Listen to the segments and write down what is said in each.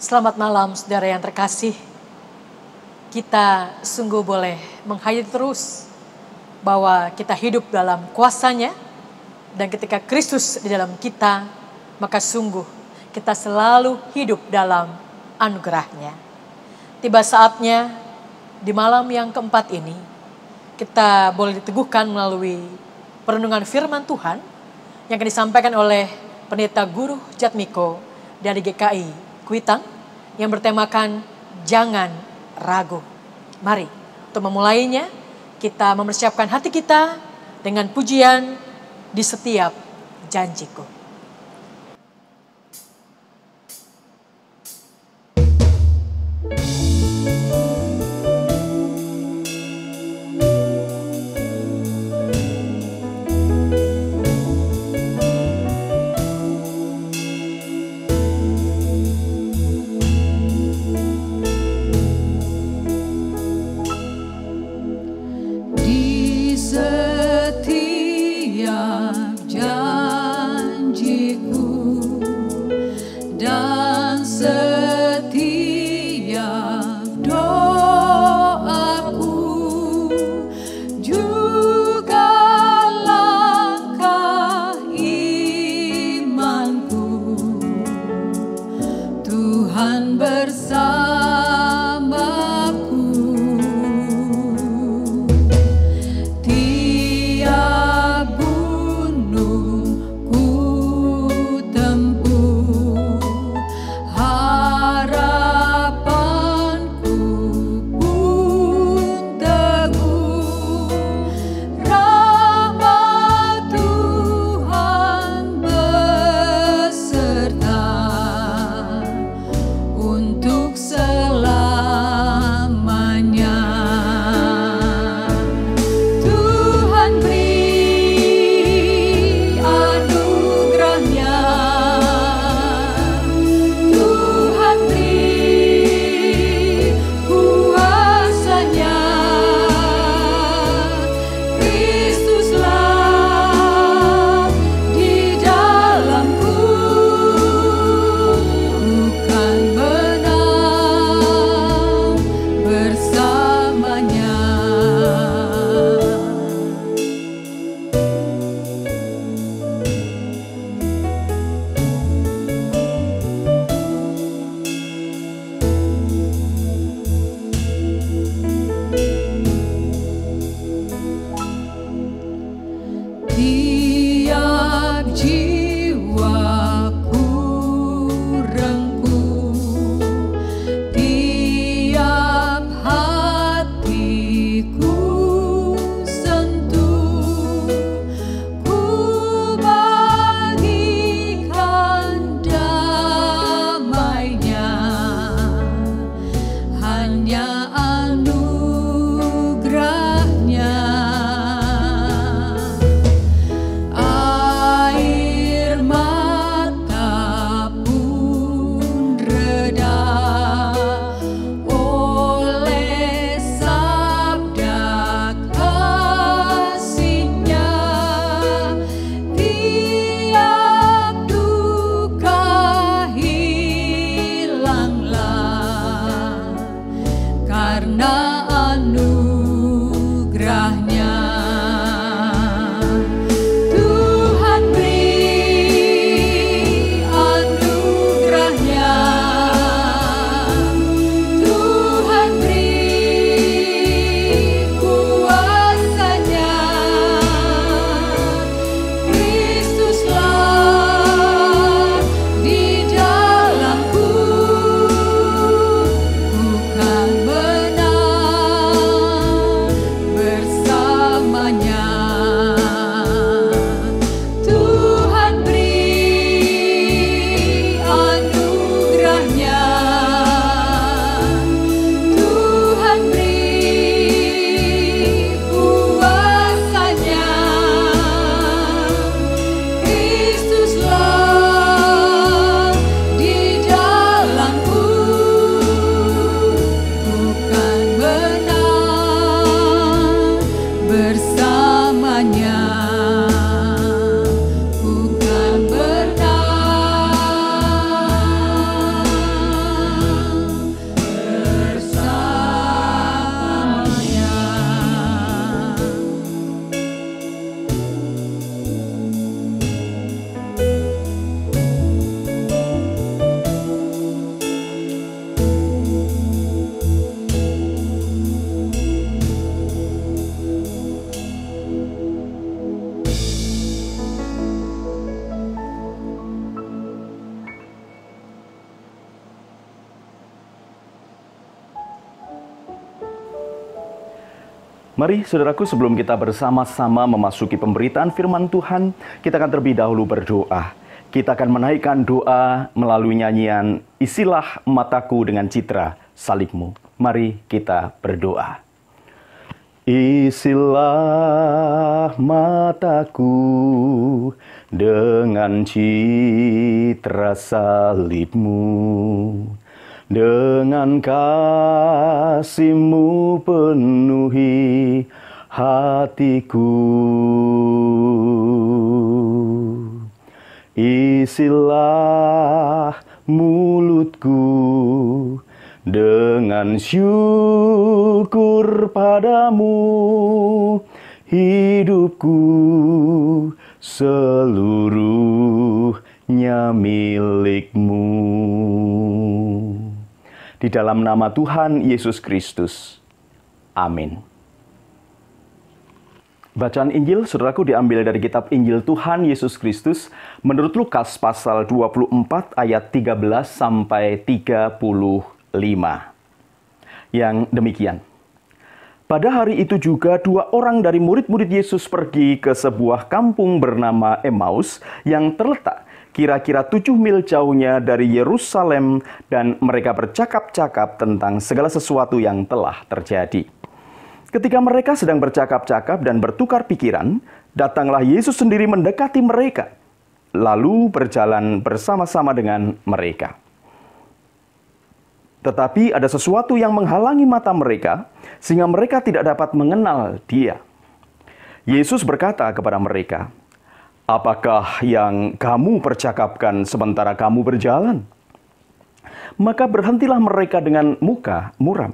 Selamat malam saudara yang terkasih. Kita sungguh boleh menghayati terus bahwa kita hidup dalam kuasa-Nya, dan ketika Kristus di dalam kita, maka sungguh kita selalu hidup dalam anugerah-Nya. Tiba saatnya di malam yang keempat ini kita boleh diteguhkan melalui perenungan firman Tuhan yang akan disampaikan oleh Pendeta Guru Jatmiko dari GKI Kuitang yang bertemakan jangan ragu. Mari untuk memulainya kita mempersiapkan hati kita dengan pujian di setiap janjiku. Air Mari saudaraku, sebelum kita bersama-sama memasuki pemberitaan firman Tuhan, kita akan terlebih dahulu berdoa. Kita akan menaikkan doa melalui nyanyian Isilah Mataku dengan Citra Salib-Mu. Mari kita berdoa. Isilah mataku dengan citra salib-Mu, dengan kasih-Mu penuhi hatiku. Isilah mulutku dengan syukur padamu, hidupku seluruhnya milik-Mu. Di dalam nama Tuhan Yesus Kristus. Amin. Bacaan Injil, saudaraku, diambil dari kitab Injil Tuhan Yesus Kristus menurut Lukas pasal 24 ayat 13 sampai 35. Yang demikian. Pada hari itu juga 2 orang dari murid-murid Yesus pergi ke sebuah kampung bernama Emmaus yang terletak kira-kira 7 mil jauhnya dari Yerusalem, dan mereka bercakap-cakap tentang segala sesuatu yang telah terjadi. Ketika mereka sedang bercakap-cakap dan bertukar pikiran, datanglah Yesus sendiri mendekati mereka, lalu berjalan bersama-sama dengan mereka. Tetapi ada sesuatu yang menghalangi mata mereka, sehingga mereka tidak dapat mengenal Dia. Yesus berkata kepada mereka, "Apakah yang kamu percakapkan sementara kamu berjalan?" Maka berhentilah mereka dengan muka muram.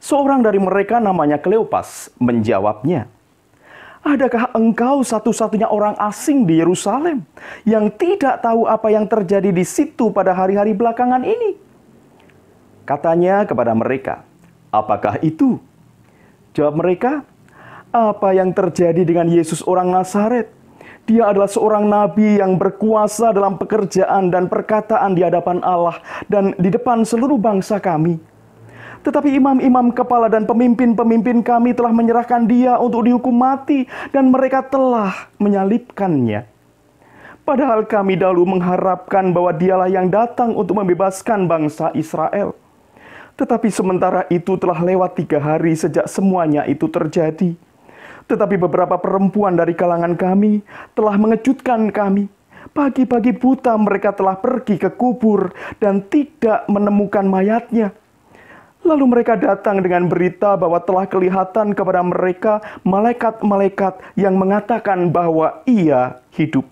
Seorang dari mereka namanya Kleopas menjawabnya, "Adakah engkau satu-satunya orang asing di Yerusalem yang tidak tahu apa yang terjadi di situ pada hari-hari belakangan ini?" Katanya kepada mereka, "Apakah itu?" Jawab mereka, "Apa yang terjadi dengan Yesus orang Nazaret? Dia adalah seorang nabi yang berkuasa dalam pekerjaan dan perkataan di hadapan Allah dan di depan seluruh bangsa kami. Tetapi imam-imam kepala dan pemimpin-pemimpin kami telah menyerahkan Dia untuk dihukum mati, dan mereka telah menyalibkannya. Padahal kami dahulu mengharapkan bahwa Dialah yang datang untuk membebaskan bangsa Israel. Tetapi sementara itu telah lewat 3 hari sejak semuanya itu terjadi. Tetapi beberapa perempuan dari kalangan kami telah mengejutkan kami. Pagi-pagi buta mereka telah pergi ke kubur dan tidak menemukan mayatnya. Lalu mereka datang dengan berita bahwa telah kelihatan kepada mereka malaikat-malaikat yang mengatakan bahwa Ia hidup.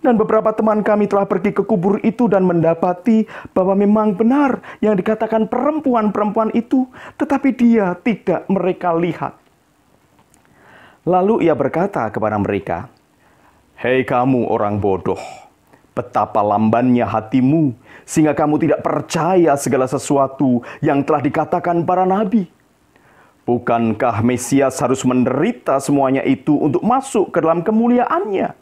Dan beberapa teman kami telah pergi ke kubur itu dan mendapati bahwa memang benar yang dikatakan perempuan-perempuan itu, tetapi Dia tidak mereka lihat." Lalu Ia berkata kepada mereka, "Hei kamu orang bodoh, betapa lambannya hatimu, sehingga kamu tidak percaya segala sesuatu yang telah dikatakan para nabi. Bukankah Mesias harus menderita semuanya itu untuk masuk ke dalam kemuliaannya?"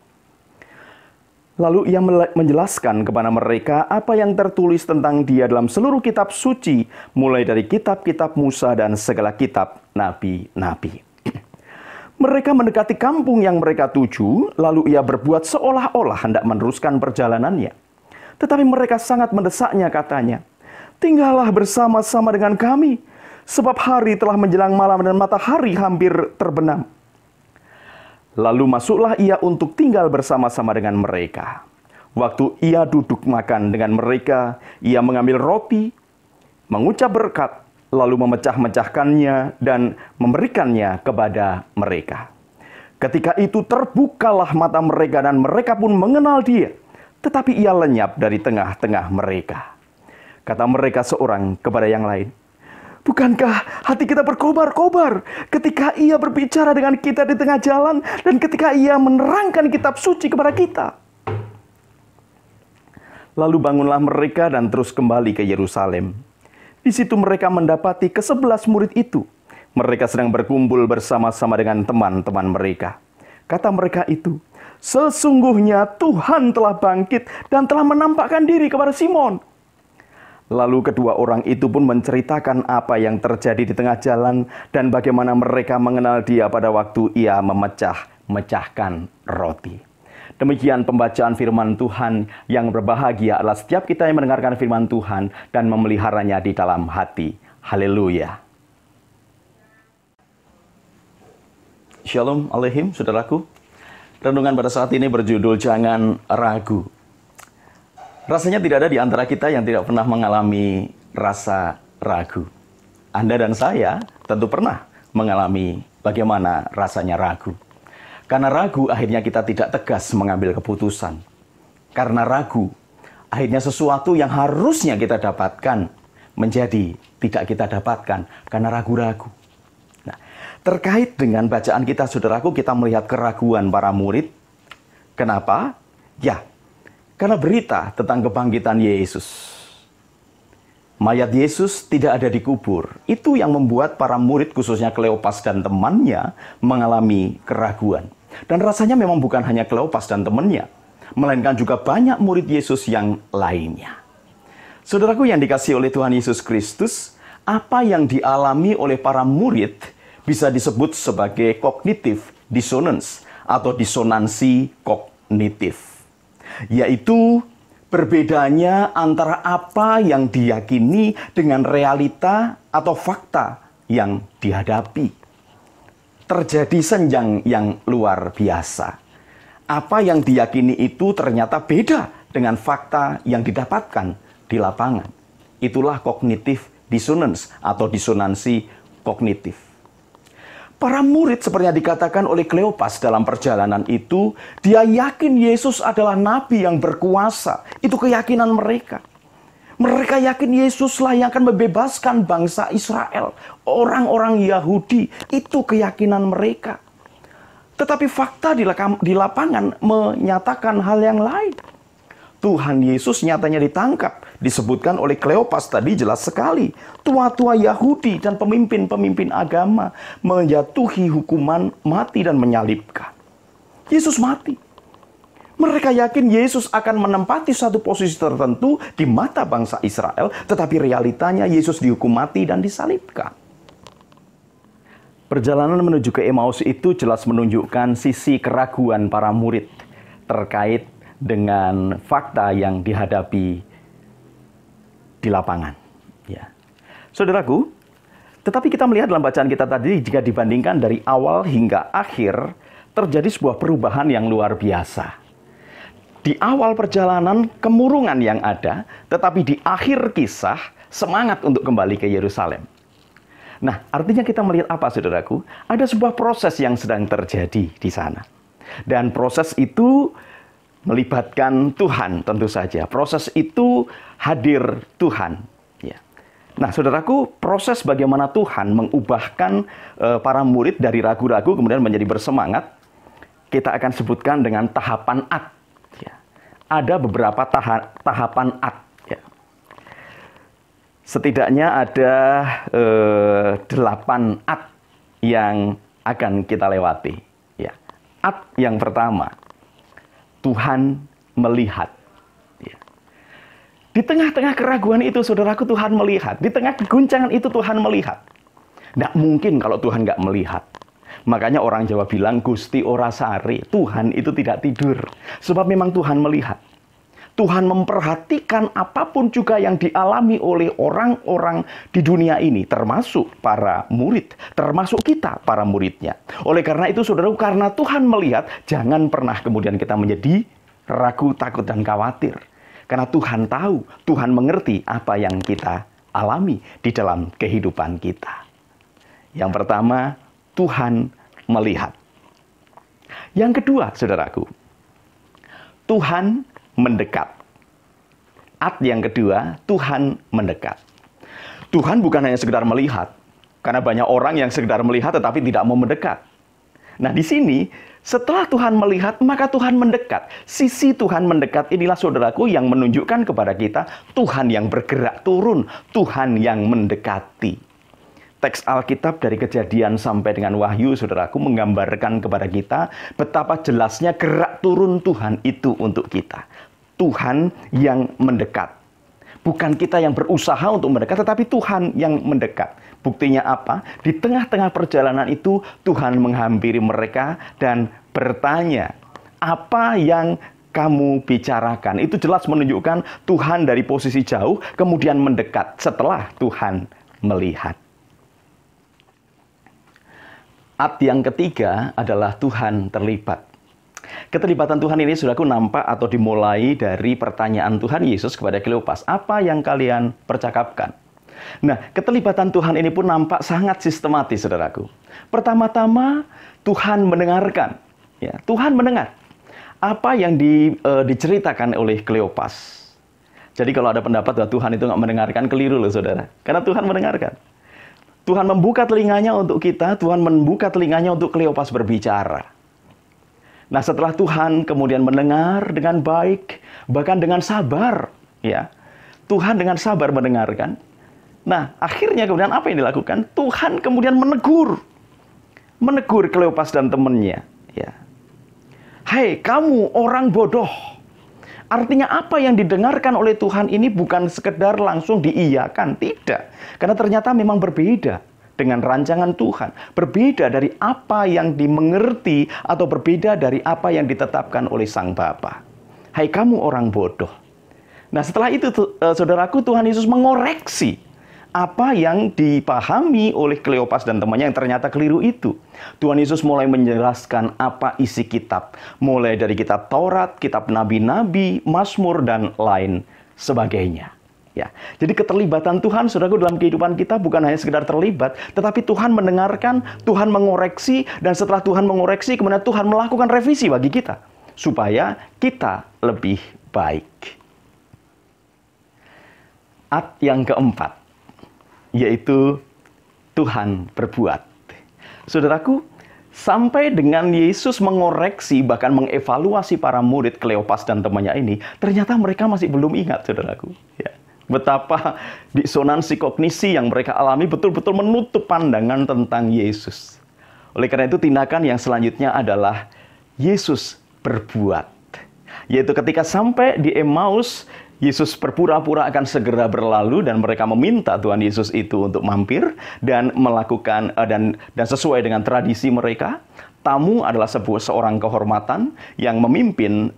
Lalu Ia menjelaskan kepada mereka apa yang tertulis tentang Dia dalam seluruh kitab suci, mulai dari kitab-kitab Musa dan segala kitab nabi-nabi. Mereka mendekati kampung yang mereka tuju, lalu Ia berbuat seolah-olah hendak meneruskan perjalanannya. Tetapi mereka sangat mendesaknya, katanya, "Tinggallah bersama-sama dengan kami, sebab hari telah menjelang malam dan matahari hampir terbenam." Lalu masuklah Ia untuk tinggal bersama-sama dengan mereka. Waktu Ia duduk makan dengan mereka, Ia mengambil roti, mengucap berkat, lalu memecah-mecahkannya dan memberikannya kepada mereka. Ketika itu terbukalah mata mereka dan mereka pun mengenal Dia, tetapi Ia lenyap dari tengah-tengah mereka. Kata mereka seorang kepada yang lain, "Bukankah hati kita berkobar-kobar ketika Ia berbicara dengan kita di tengah jalan dan ketika Ia menerangkan kitab suci kepada kita?" Lalu bangunlah mereka dan terus kembali ke Yerusalem. Di situ mereka mendapati ke-11 murid itu. Mereka sedang berkumpul bersama-sama dengan teman-teman mereka. Kata mereka itu, "Sesungguhnya Tuhan telah bangkit dan telah menampakkan diri kepada Simon." Lalu kedua orang itu pun menceritakan apa yang terjadi di tengah jalan dan bagaimana mereka mengenal dia pada waktu ia memecahkan roti. Demikian pembacaan firman Tuhan. Yang berbahagia adalah setiap kita yang mendengarkan firman Tuhan dan memeliharanya di dalam hati. Haleluya. Shalom Aleihim, saudaraku. Renungan pada saat ini berjudul Jangan Ragu. Rasanya tidak ada di antara kita yang tidak pernah mengalami rasa ragu. Anda dan saya tentu pernah mengalami bagaimana rasanya ragu. Karena ragu, akhirnya kita tidak tegas mengambil keputusan. Karena ragu, akhirnya sesuatu yang harusnya kita dapatkan menjadi tidak kita dapatkan karena ragu-ragu. Nah, terkait dengan bacaan kita, saudaraku, kita melihat keraguan para murid. Kenapa? Ya, karena berita tentang kebangkitan Yesus. Mayat Yesus tidak ada di kubur. Itu yang membuat para murid, khususnya Kleopas dan temannya, mengalami keraguan. Dan rasanya memang bukan hanya Kleopas dan temannya, melainkan juga banyak murid Yesus yang lainnya. Saudaraku yang dikasihi oleh Tuhan Yesus Kristus, apa yang dialami oleh para murid bisa disebut sebagai cognitive dissonance atau disonansi kognitif. Yaitu berbedanya antara apa yang diyakini dengan realita atau fakta yang dihadapi. Terjadi senjang yang luar biasa. Apa yang diyakini itu ternyata beda dengan fakta yang didapatkan di lapangan. Itulah cognitive dissonance atau disonansi kognitif. Para murid seperti yang dikatakan oleh Kleopas dalam perjalanan itu, dia yakin Yesus adalah nabi yang berkuasa. Itu keyakinan mereka. Mereka yakin Yesuslah yang akan membebaskan bangsa Israel, orang-orang Yahudi. Itu keyakinan mereka. Tetapi fakta di lapangan menyatakan hal yang lain. Tuhan Yesus nyatanya ditangkap. Disebutkan oleh Kleopas tadi jelas sekali. Tua-tua Yahudi dan pemimpin-pemimpin agama menjatuhi hukuman mati dan menyalibkan. Yesus mati. Mereka yakin Yesus akan menempati satu posisi tertentu di mata bangsa Israel. Tetapi realitanya Yesus dihukum mati dan disalibkan. Perjalanan menuju ke Emmaus itu jelas menunjukkan sisi keraguan para murid terkait dengan fakta yang dihadapi di lapangan. Ya. Saudaraku, tetapi kita melihat dalam bacaan kita tadi, jika dibandingkan dari awal hingga akhir, terjadi sebuah perubahan yang luar biasa. Di awal perjalanan, kemurungan yang ada, tetapi di akhir kisah, semangat untuk kembali ke Yerusalem. Nah, artinya kita melihat apa, saudaraku? Ada sebuah proses yang sedang terjadi di sana. Dan proses itu melibatkan Tuhan tentu saja. Proses itu hadir Tuhan. Ya. Nah, saudaraku, proses bagaimana Tuhan mengubahkan para murid dari ragu-ragu kemudian menjadi bersemangat, kita akan sebutkan dengan tahapan ad. Ya. Ada beberapa tahapan ad. Ya. Setidaknya ada 8 ad yang akan kita lewati. Ya. Ad yang pertama, Tuhan melihat. Ya. Di tengah-tengah keraguan itu, saudaraku, Tuhan melihat. Di tengah keguncangan itu, Tuhan melihat. Nggak mungkin kalau Tuhan nggak melihat. Makanya orang Jawa bilang, Gusti ora sare. Tuhan itu tidak tidur. Sebab memang Tuhan melihat. Tuhan memperhatikan apapun juga yang dialami oleh orang-orang di dunia ini. Termasuk para murid. Termasuk kita, para muridnya. Oleh karena itu, saudaraku, karena Tuhan melihat, jangan pernah kemudian kita menjadi ragu, takut, dan khawatir. Karena Tuhan tahu, Tuhan mengerti apa yang kita alami di dalam kehidupan kita. Yang pertama, Tuhan melihat. Yang kedua, saudaraku, Tuhan mendekat. Ad yang kedua, Tuhan mendekat. Tuhan bukan hanya sekedar melihat, karena banyak orang yang sekedar melihat tetapi tidak mau mendekat. Nah, di sini setelah Tuhan melihat, maka Tuhan mendekat. Sisi Tuhan mendekat inilah, saudaraku, yang menunjukkan kepada kita Tuhan yang bergerak turun, Tuhan yang mendekati. Teks Alkitab dari Kejadian sampai dengan Wahyu, saudaraku, menggambarkan kepada kita betapa jelasnya gerak turun Tuhan itu untuk kita. Tuhan yang mendekat. Bukan kita yang berusaha untuk mendekat, tetapi Tuhan yang mendekat. Buktinya apa? Di tengah-tengah perjalanan itu, Tuhan menghampiri mereka dan bertanya, apa yang kamu bicarakan? Itu jelas menunjukkan Tuhan dari posisi jauh, kemudian mendekat setelah Tuhan melihat. At yang ketiga adalah Tuhan terlibat. Keterlibatan Tuhan ini, saudaraku, nampak atau dimulai dari pertanyaan Tuhan Yesus kepada Kleopas. Apa yang kalian percakapkan? Nah, keterlibatan Tuhan ini pun nampak sangat sistematis, saudaraku. Pertama-tama, Tuhan mendengarkan. Ya, Tuhan mendengar apa yang diceritakan oleh Kleopas. Jadi kalau ada pendapat bahwa Tuhan itu nggak mendengarkan, keliru loh, saudara. Karena Tuhan mendengarkan. Tuhan membuka telinganya untuk kita, Tuhan membuka telinganya untuk Kleopas berbicara. Nah, setelah Tuhan kemudian mendengar dengan baik, bahkan dengan sabar, ya. Tuhan dengan sabar mendengarkan. Nah, akhirnya kemudian apa yang dilakukan? Tuhan kemudian menegur Kleopas dan temannya, ya. Hai, kamu orang bodoh. Artinya apa yang didengarkan oleh Tuhan ini bukan sekedar langsung diiyakan, tidak. Karena ternyata memang berbeda dengan rancangan Tuhan. Berbeda dari apa yang dimengerti atau berbeda dari apa yang ditetapkan oleh Sang Bapa. Hai kamu orang bodoh. Nah, setelah itu saudaraku, Tuhan Yesus mengoreksi apa yang dipahami oleh Kleopas dan temannya yang ternyata keliru itu. Tuhan Yesus mulai menjelaskan apa isi kitab. Mulai dari kitab Taurat, kitab Nabi-Nabi, Mazmur, dan lain sebagainya. Ya, jadi keterlibatan Tuhan, saudaraku, dalam kehidupan kita bukan hanya sekedar terlibat, tetapi Tuhan mendengarkan, Tuhan mengoreksi, dan setelah Tuhan mengoreksi, kemudian Tuhan melakukan revisi bagi kita, supaya kita lebih baik. At yang keempat, yaitu Tuhan berbuat. Saudaraku, sampai dengan Yesus mengoreksi, bahkan mengevaluasi para murid Kleopas dan temannya ini, ternyata mereka masih belum ingat, saudaraku. Ya. Betapa disonansi kognisi yang mereka alami betul-betul menutup pandangan tentang Yesus. Oleh karena itu, tindakan yang selanjutnya adalah Yesus berbuat. Yaitu ketika sampai di Emmaus, Yesus berpura-pura akan segera berlalu dan mereka meminta Tuhan Yesus itu untuk mampir dan melakukan dan sesuai dengan tradisi mereka. Tamu adalah seorang kehormatan yang memimpin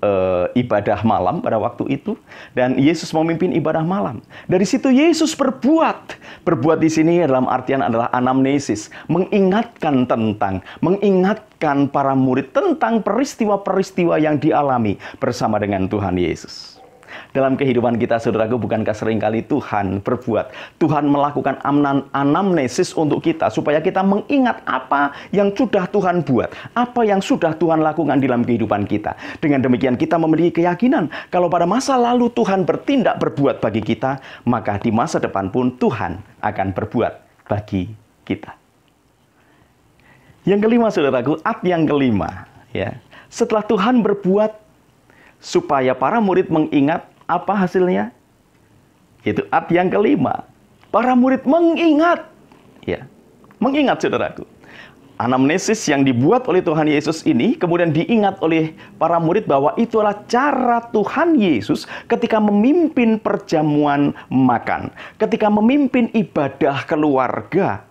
ibadah malam pada waktu itu, dan Yesus memimpin ibadah malam. Dari situ Yesus berbuat. Berbuat di sini dalam artian adalah anamnesis, mengingatkan para murid tentang peristiwa-peristiwa yang dialami bersama dengan Tuhan Yesus. Dalam kehidupan kita, saudaraku, bukankah seringkali Tuhan berbuat? Tuhan melakukan anamnesis untuk kita, supaya kita mengingat apa yang sudah Tuhan buat, apa yang sudah Tuhan lakukan dalam kehidupan kita. Dengan demikian kita memiliki keyakinan, kalau pada masa lalu Tuhan berbuat bagi kita, maka di masa depan pun Tuhan akan berbuat bagi kita. Yang kelima, saudaraku, at yang kelima, ya. Setelah Tuhan berbuat supaya para murid mengingat, apa hasilnya? Itu at yang kelima. Para murid mengingat. Ya, mengingat, saudaraku. Anamnesis yang dibuat oleh Tuhan Yesus ini kemudian diingat oleh para murid bahwa itulah cara Tuhan Yesus ketika memimpin perjamuan makan, ketika memimpin ibadah keluarga.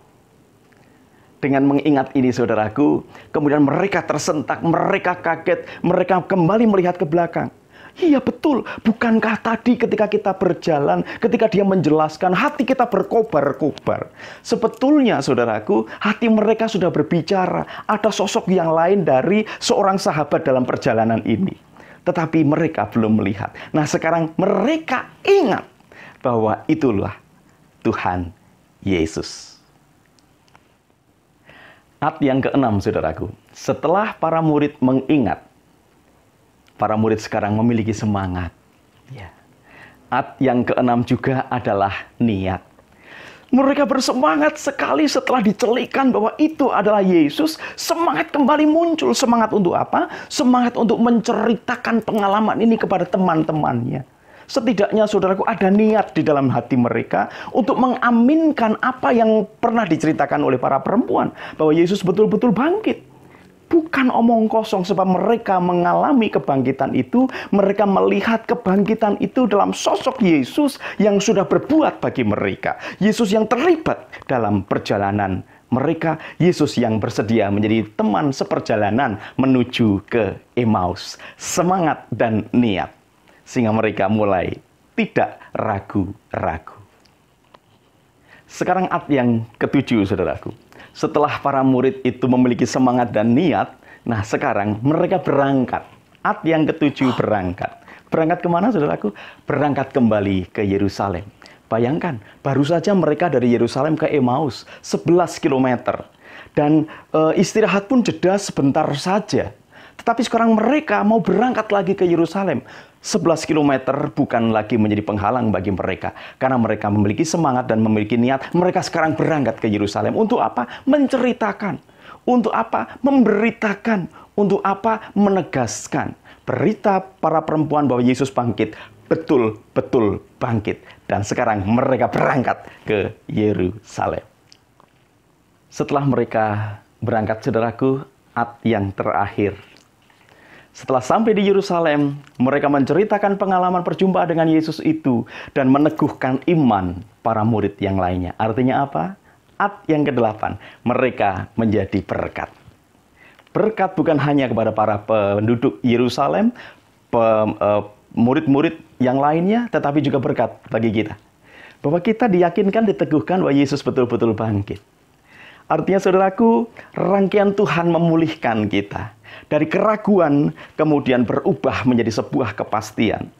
Dengan mengingat ini, saudaraku, kemudian mereka tersentak, mereka kaget, mereka kembali melihat ke belakang. Iya betul, bukankah tadi ketika kita berjalan, ketika dia menjelaskan, hati kita berkobar-kobar. Sebetulnya, saudaraku, hati mereka sudah berbicara. Ada sosok yang lain dari seorang sahabat dalam perjalanan ini. Tetapi mereka belum melihat. Nah, sekarang mereka ingat bahwa itulah Tuhan Yesus. At yang keenam, saudaraku. Setelah para murid mengingat, para murid sekarang memiliki semangat. Ya. At yang keenam juga adalah niat. Mereka bersemangat sekali setelah dicelikan bahwa itu adalah Yesus. Semangat kembali muncul. Semangat untuk apa? Semangat untuk menceritakan pengalaman ini kepada teman-temannya. Setidaknya, saudaraku, ada niat di dalam hati mereka untuk mengaminkan apa yang pernah diceritakan oleh para perempuan. Bahwa Yesus betul-betul bangkit. bukan omong kosong, sebab mereka mengalami kebangkitan itu, mereka melihat kebangkitan itu dalam sosok Yesus yang sudah berbuat bagi mereka. Yesus yang terlibat dalam perjalanan mereka, Yesus yang bersedia menjadi teman seperjalanan menuju ke Emmaus. Semangat dan niat, sehingga mereka mulai tidak ragu-ragu. Sekarang ayat yang ketujuh, saudaraku. Setelah para murid itu memiliki semangat dan niat, nah sekarang mereka berangkat. Ayat yang ketujuh berangkat. Berangkat kemana, saudaraku? Berangkat kembali ke Yerusalem. Bayangkan, baru saja mereka dari Yerusalem ke Emmaus, 11 km. Dan istirahat pun jeda sebentar saja. Tetapi sekarang mereka mau berangkat lagi ke Yerusalem. 11 km bukan lagi menjadi penghalang bagi mereka. Karena mereka memiliki semangat dan memiliki niat. Mereka sekarang berangkat ke Yerusalem. Untuk apa? Menceritakan. Untuk apa? Memberitakan. Untuk apa? Menegaskan. Berita para perempuan bahwa Yesus bangkit. Betul-betul bangkit. Dan sekarang mereka berangkat ke Yerusalem. Setelah mereka berangkat, saudaraku, ayat yang terakhir. Setelah sampai di Yerusalem, mereka menceritakan pengalaman perjumpaan dengan Yesus itu dan meneguhkan iman para murid yang lainnya. Artinya apa? Ayat yang ke-8, mereka menjadi berkat. Berkat bukan hanya kepada para penduduk Yerusalem, murid-murid yang lainnya, tetapi juga berkat bagi kita. Bahwa kita diyakinkan, diteguhkan bahwa Yesus betul-betul bangkit. Artinya, saudaraku, rangkaian Tuhan memulihkan kita. Dari keraguan, kemudian berubah menjadi sebuah kepastian.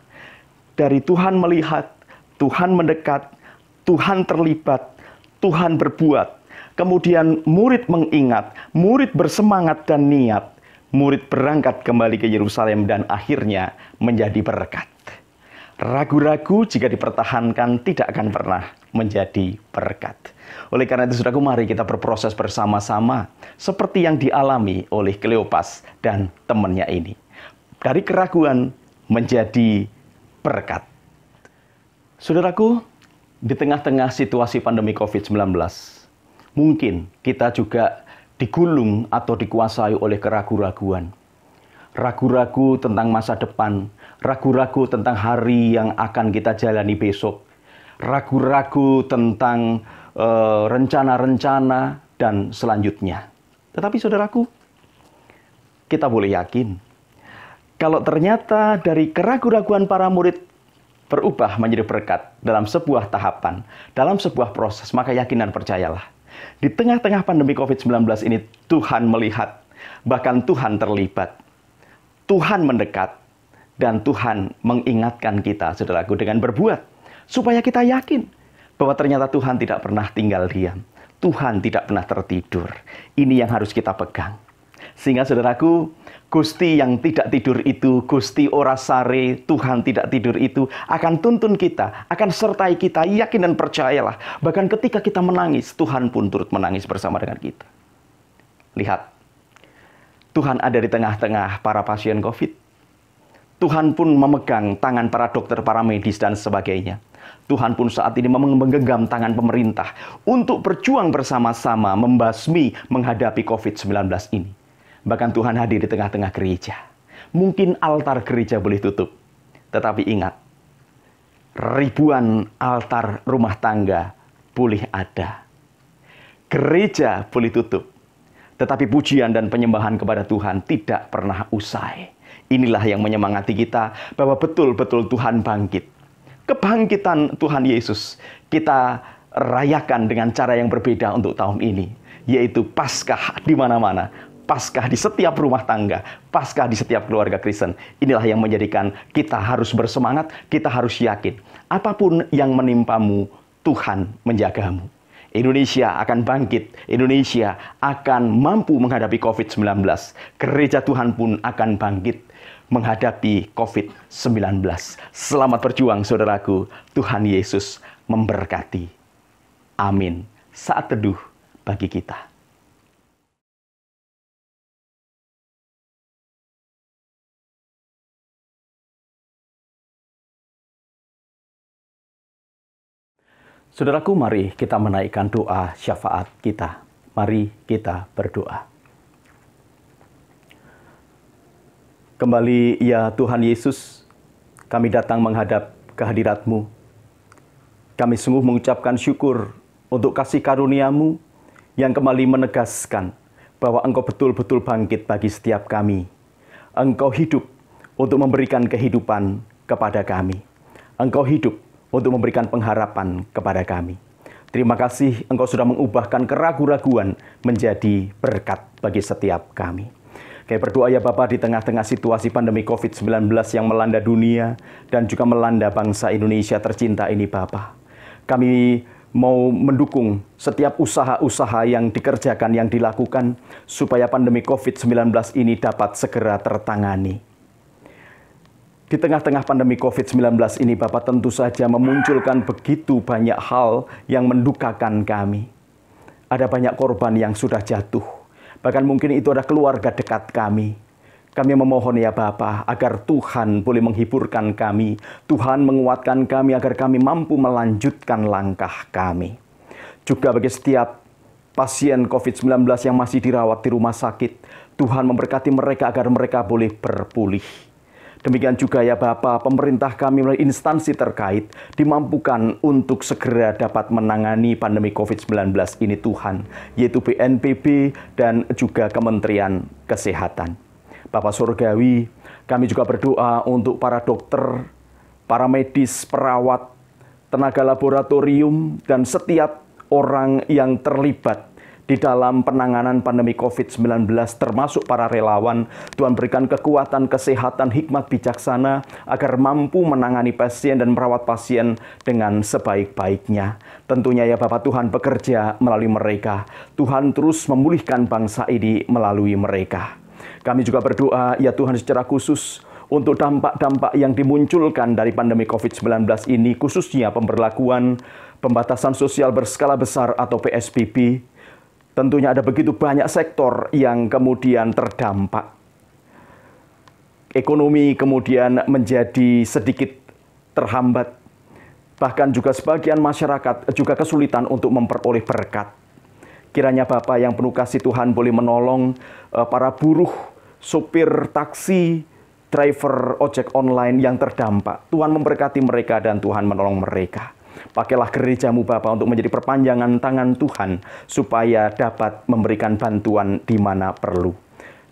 Dari Tuhan melihat, Tuhan mendekat, Tuhan terlibat, Tuhan berbuat. Kemudian murid mengingat, murid bersemangat dan niat. Murid berangkat kembali ke Yerusalem dan akhirnya menjadi berkat. Ragu-ragu jika dipertahankan tidak akan pernah menjadi berkat. Oleh karena itu, saudaraku, mari kita berproses bersama-sama seperti yang dialami oleh Kleopas dan temannya ini. Dari keraguan menjadi berkat. Saudaraku, di tengah-tengah situasi pandemi COVID-19, mungkin kita juga digulung atau dikuasai oleh keraguan-raguan. Ragu-ragu tentang masa depan, ragu-ragu tentang hari yang akan kita jalani besok, ragu-ragu tentang rencana-rencana dan selanjutnya. Tetapi saudaraku, kita boleh yakin, kalau ternyata dari keraguan-raguan para murid berubah menjadi berkat dalam sebuah tahapan, dalam sebuah proses, maka yakin dan percayalah. Di tengah-tengah pandemi COVID-19 ini, Tuhan melihat, bahkan Tuhan terlibat. Tuhan mendekat, dan Tuhan mengingatkan kita, saudaraku, dengan berbuat. Supaya kita yakin bahwa ternyata Tuhan tidak pernah tinggal diam. Tuhan tidak pernah tertidur. Ini yang harus kita pegang. Sehingga, saudaraku, Gusti yang tidak tidur itu, Gusti ora sare, Tuhan tidak tidur itu, akan tuntun kita, akan sertai kita, yakin dan percayalah. Bahkan ketika kita menangis, Tuhan pun turut menangis bersama dengan kita. Lihat. Tuhan ada di tengah-tengah para pasien COVID. Tuhan pun memegang tangan para dokter, para medis, dan sebagainya. Tuhan pun saat ini menggenggam tangan pemerintah untuk berjuang bersama-sama membasmi menghadapi COVID-19 ini. Bahkan Tuhan hadir di tengah-tengah gereja. Mungkin altar gereja boleh tutup. Tetapi ingat, ribuan altar rumah tangga boleh ada. Gereja boleh tutup. Tetapi pujian dan penyembahan kepada Tuhan tidak pernah usai. Inilah yang menyemangati kita bahwa betul-betul Tuhan bangkit. Kebangkitan Tuhan Yesus kita rayakan dengan cara yang berbeda untuk tahun ini. Yaitu Paskah di mana-mana. Paskah di setiap rumah tangga. Paskah di setiap keluarga Kristen. Inilah yang menjadikan kita harus bersemangat. Kita harus yakin. Apapun yang menimpamu, Tuhan menjagamu. Indonesia akan bangkit. Indonesia akan mampu menghadapi COVID-19. Gereja Tuhan pun akan bangkit menghadapi COVID-19. Selamat berjuang, saudaraku. Tuhan Yesus memberkati. Amin. Saat teduh bagi kita. Saudaraku, mari kita menaikkan doa syafaat kita. Mari kita berdoa. Kembali ya Tuhan Yesus, kami datang menghadap kehadirat-Mu. Kami sungguh mengucapkan syukur untuk kasih karunia-Mu yang kembali menegaskan bahwa Engkau betul-betul bangkit bagi setiap kami. Engkau hidup untuk memberikan kehidupan kepada kami. Engkau hidup untuk memberikan pengharapan kepada kami. Terima kasih Engkau sudah mengubahkan keraguan-raguan menjadi berkat bagi setiap kami. Kami berdoa ya Bapa, di tengah-tengah situasi pandemi COVID-19 yang melanda dunia dan juga melanda bangsa Indonesia tercinta ini Bapa. Kami mau mendukung setiap usaha-usaha yang dikerjakan, yang dilakukan supaya pandemi COVID-19 ini dapat segera tertangani. Di tengah-tengah pandemi COVID-19 ini Bapak tentu saja memunculkan begitu banyak hal yang mendukakan kami. Ada banyak korban yang sudah jatuh. Bahkan mungkin itu ada keluarga dekat kami. Kami memohon ya Bapa agar Tuhan boleh menghiburkan kami. Tuhan menguatkan kami agar kami mampu melanjutkan langkah kami. Juga bagi setiap pasien COVID-19 yang masih dirawat di rumah sakit, Tuhan memberkati mereka agar mereka boleh berpulih. Demikian juga ya Bapa, pemerintah kami melalui instansi terkait dimampukan untuk segera dapat menangani pandemi COVID-19 ini Tuhan, yaitu BNPB dan juga Kementerian Kesehatan. Bapak Surgawi, kami juga berdoa untuk para dokter, para medis, perawat, tenaga laboratorium, dan setiap orang yang terlibat di dalam penanganan pandemi COVID-19, termasuk para relawan. Tuhan berikan kekuatan, kesehatan, hikmat bijaksana agar mampu menangani pasien dan merawat pasien dengan sebaik-baiknya. Tentunya ya Bapak, Tuhan bekerja melalui mereka. Tuhan terus memulihkan bangsa ini melalui mereka. Kami juga berdoa ya Tuhan secara khusus untuk dampak-dampak yang dimunculkan dari pandemi COVID-19 ini, khususnya pemberlakuan pembatasan sosial berskala besar atau PSBB. Tentunya ada begitu banyak sektor yang kemudian terdampak. Ekonomi kemudian menjadi sedikit terhambat. Bahkan juga sebagian masyarakat juga kesulitan untuk memperoleh berkat. Kiranya Bapa yang penuh kasih Tuhan boleh menolong para buruh, sopir taksi, driver ojek online yang terdampak. Tuhan memberkati mereka dan Tuhan menolong mereka. Pakailah gereja-Mu Bapa untuk menjadi perpanjangan tangan Tuhan supaya dapat memberikan bantuan di mana perlu.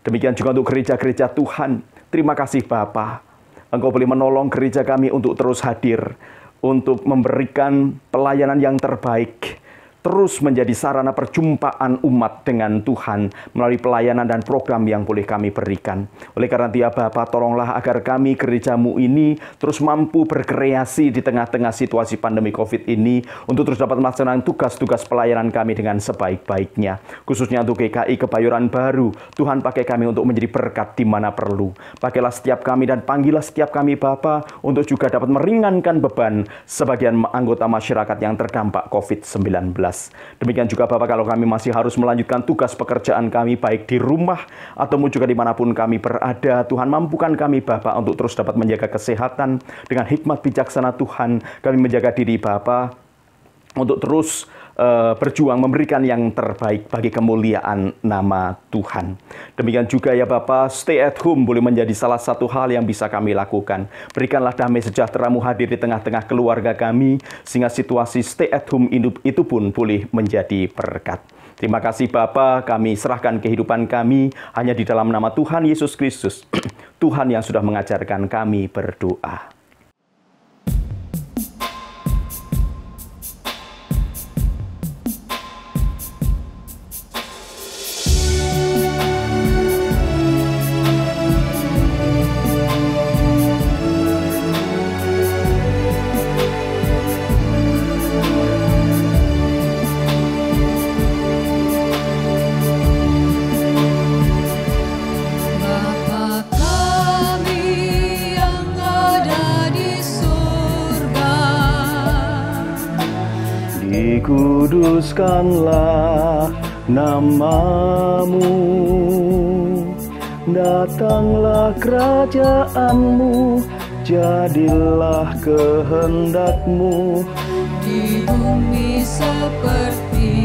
Demikian juga untuk gereja-gereja Tuhan. Terima kasih Bapa. Engkau boleh menolong gereja kami untuk terus hadir, untuk memberikan pelayanan yang terbaik, terus menjadi sarana perjumpaan umat dengan Tuhan melalui pelayanan dan program yang boleh kami berikan. Oleh karena itu ya Bapa, tolonglah agar kami gereja-Mu ini terus mampu berkreasi di tengah-tengah situasi pandemi COVID ini untuk terus dapat melaksanakan tugas-tugas pelayanan kami dengan sebaik-baiknya. Khususnya untuk GKI Kebayoran Baru, Tuhan pakai kami untuk menjadi berkat di mana perlu. Pakailah setiap kami dan panggillah setiap kami Bapa untuk juga dapat meringankan beban sebagian anggota masyarakat yang terdampak COVID-19. Demikian juga Bapak, kalau kami masih harus melanjutkan tugas pekerjaan kami baik di rumah atau juga dimanapun kami berada, Tuhan mampukan kami Bapak untuk terus dapat menjaga kesehatan dengan hikmat bijaksana Tuhan. Kami menjaga diri Bapak untuk terus berjuang memberikan yang terbaik bagi kemuliaan nama Tuhan. Demikian juga ya Bapak, stay at home boleh menjadi salah satu hal yang bisa kami lakukan. Berikanlah damai sejahtera-Mu hadir di tengah-tengah keluarga kami, sehingga situasi stay at home itu pun boleh menjadi berkat. Terima kasih Bapa, kami serahkan kehidupan kami hanya di dalam nama Tuhan Yesus Kristus, Tuhan yang sudah mengajarkan kami berdoa. Dikuduskanlah nama-Mu, datanglah kerajaan-Mu, jadilah kehendak-Mu di bumi seperti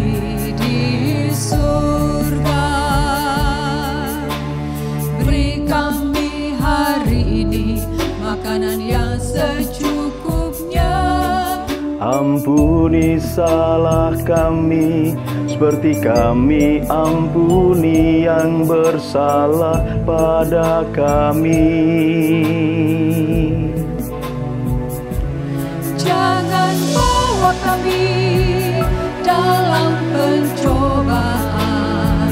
di surga. Beri kami hari makanan yang secukupnya. Ampuni salah kami, seperti kami ampuni yang bersalah pada kami. Jangan bawa kami dalam pencobaan,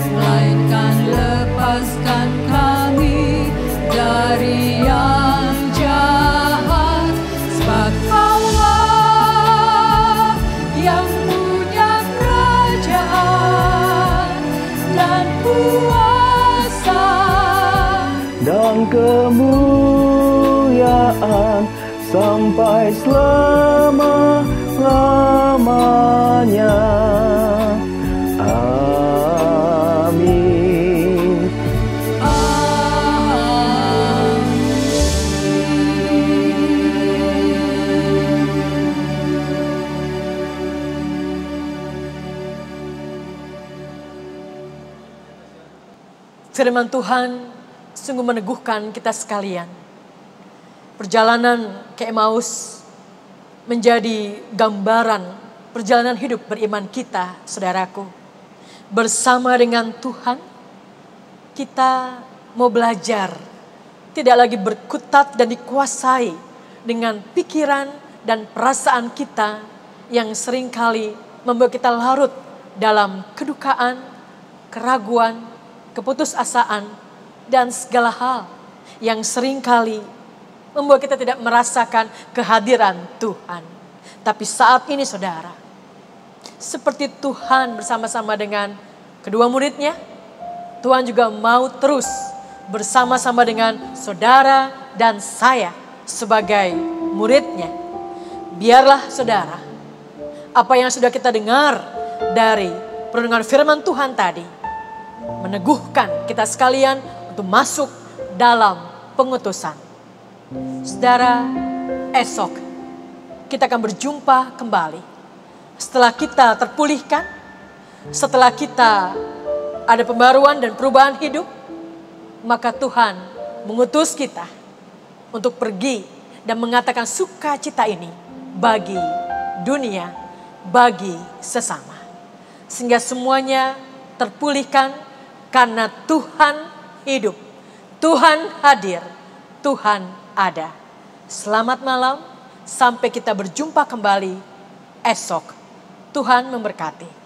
melainkan lepaskan kami dari yang jahat. Sebab Allah yang punya kerajaan dan kuasa Dan kemuliaan sampai selama-lamanya. Amin. Firman Tuhan sungguh meneguhkan kita sekalian. Perjalanan ke Emmaus menjadi gambaran perjalanan hidup beriman kita, saudaraku. Bersama dengan Tuhan, kita mau belajar tidak lagi berkutat dan dikuasai dengan pikiran dan perasaan kita yang seringkali membuat kita larut dalam kedukaan, keraguan, keputusasaan, dan segala hal yang seringkali membuat kita tidak merasakan kehadiran Tuhan. Tapi saat ini saudara, seperti Tuhan bersama-sama dengan kedua muridnya, Tuhan juga mau terus bersama-sama dengan saudara dan saya sebagai muridnya. Biarlah saudara, apa yang sudah kita dengar dari perenungan firman Tuhan tadi, meneguhkan kita sekalian untuk masuk dalam pengutusan. Saudara, esok kita akan berjumpa kembali. Setelah kita terpulihkan, setelah kita ada pembaruan dan perubahan hidup, maka Tuhan mengutus kita untuk pergi dan mengatakan sukacita ini bagi dunia, bagi sesama. Sehingga semuanya terpulihkan karena Tuhan hidup, Tuhan hadir, Tuhan ada. Selamat malam, sampai kita berjumpa kembali esok. Tuhan memberkati.